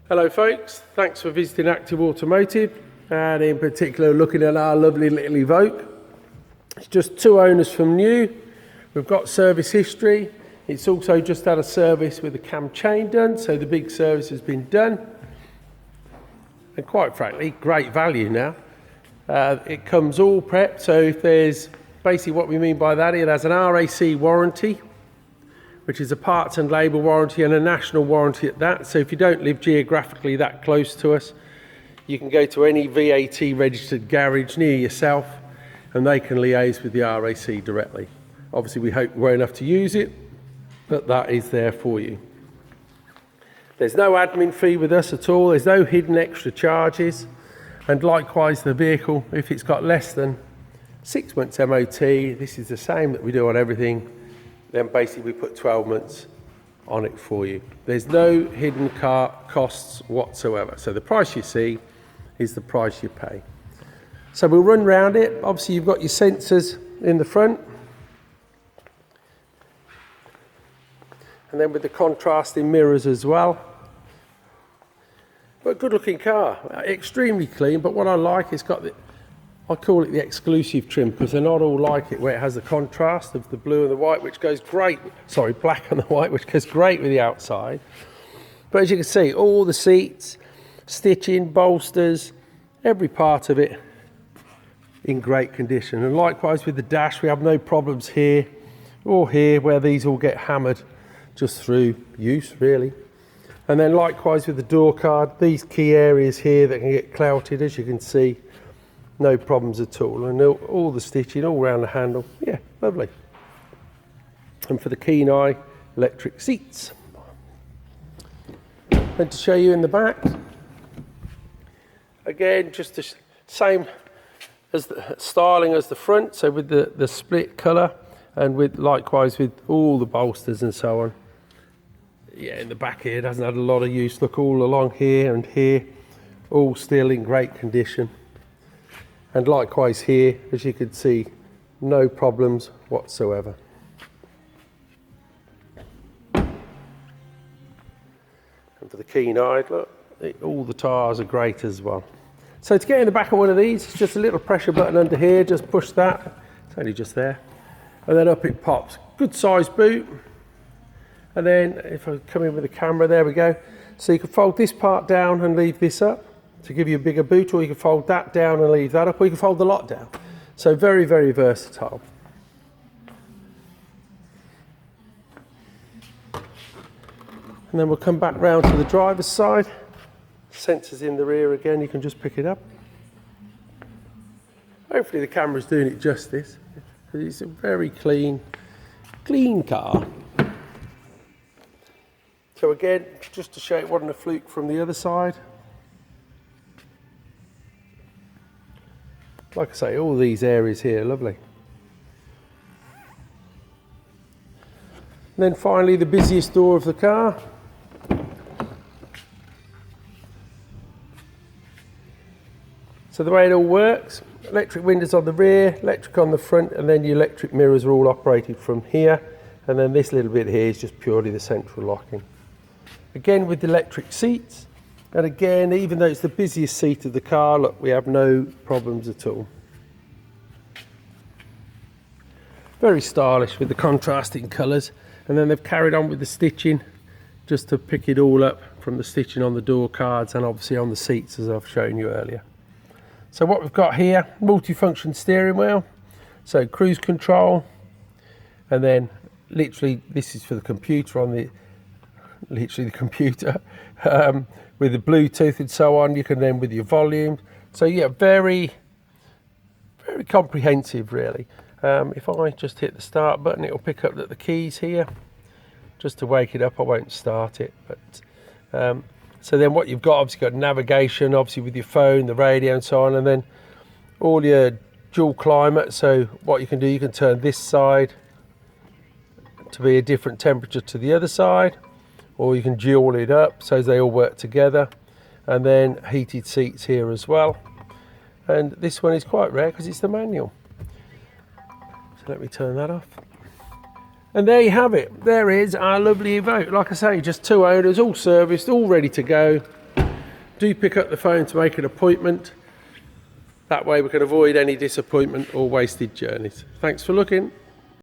Hello folks, thanks for visiting Active Automotive and in particular looking at our lovely little Evoque. It's just 2 owners from new. We've got service history. It's also just had a service with the cam chain done, so the big service has been done. And quite frankly, great value now. It comes all prepped, so if there's basically what we mean by that, it has an RAC warranty, which is a parts and labour warranty and a national warranty at that. So if you don't live geographically that close to us, you can go to any VAT registered garage near yourself and they can liaise with the RAC directly. Obviously we hope we're enough to use it, but that is there for you. There's no admin fee with us at all, there's no hidden extra charges, and likewise the vehicle, if it's got less than 6 months MOT, this is the same that we do on everything, then basically we put 12 months on it for you. There's no hidden car costs whatsoever. So the price you see is the price you pay. So we'll run round it. Obviously you've got your sensors in the front. And then with the contrasting mirrors as well. But good looking car, extremely clean, but what I like, it's got the, I call it the exclusive trim because they're not all like it, where it has the contrast of the blue and the white, which goes great, sorry, black and the white, which goes great with the outside. But as you can see, all the seats, stitching, bolsters, every part of it in great condition. And likewise with the dash, we have no problems here or here where these all get hammered just through use, really. And then likewise with the door card, these key areas here that can get clouted, as you can see, no problems at all, and all the stitching all around the handle, yeah, lovely. And for the keen eye, electric seats. And to show you in the back, again, just the same as the styling as the front, so with the split colour, and with likewise with all the bolsters and so on. Yeah, in the back here, it hasn't had a lot of use. Look, all along here and here, all still in great condition. And likewise here, as you can see, no problems whatsoever. And for the keen-eyed, look, all the tyres are great as well. So to get in the back of one of these, it's just a little pressure button under here, just push that, it's only just there, and then up it pops. Good size boot. And then if I come in with the camera, there we go. So you can fold this part down and leave this up to give you a bigger boot, or you can fold that down and leave that up, or you can fold the lot down. So very, very versatile. And then we'll come back round to the driver's side. Sensors in the rear again, you can just pick it up. Hopefully the camera's doing it justice. It's a very clean car. So again, just to show it wasn't a fluke from the other side. Like I say, all these areas here, lovely. And then finally, the busiest door of the car. So the way it all works, electric windows on the rear, electric on the front, and then the electric mirrors are all operated from here. And then this little bit here is just purely the central locking. Again with the electric seats, and again, even though it's the busiest seat of the car, look, we have no problems at all. Very stylish with the contrasting colours, and then they've carried on with the stitching just to pick it all up from the stitching on the door cards and obviously on the seats as I've shown you earlier. So what we've got here, multifunction steering wheel, so cruise control, and then literally this is for the computer on the computer with the Bluetooth and so on. You can then with your volume. So yeah, very, very comprehensive really. If I just hit the start button, it'll pick up the keys here. Just to wake it up, I won't start it. But so then what you've got, obviously got navigation, obviously with your phone, the radio and so on, and then all your dual climate. So what you can do, you can turn this side to be a different temperature to the other side, or you can dual it up so they all work together. And then heated seats here as well. And this one is quite rare because it's the manual. So let me turn that off. And there you have it. There is our lovely Evoque. Like I say, just 2 owners, all serviced, all ready to go. do pick up the phone to make an appointment. That way we can avoid any disappointment or wasted journeys. Thanks for looking.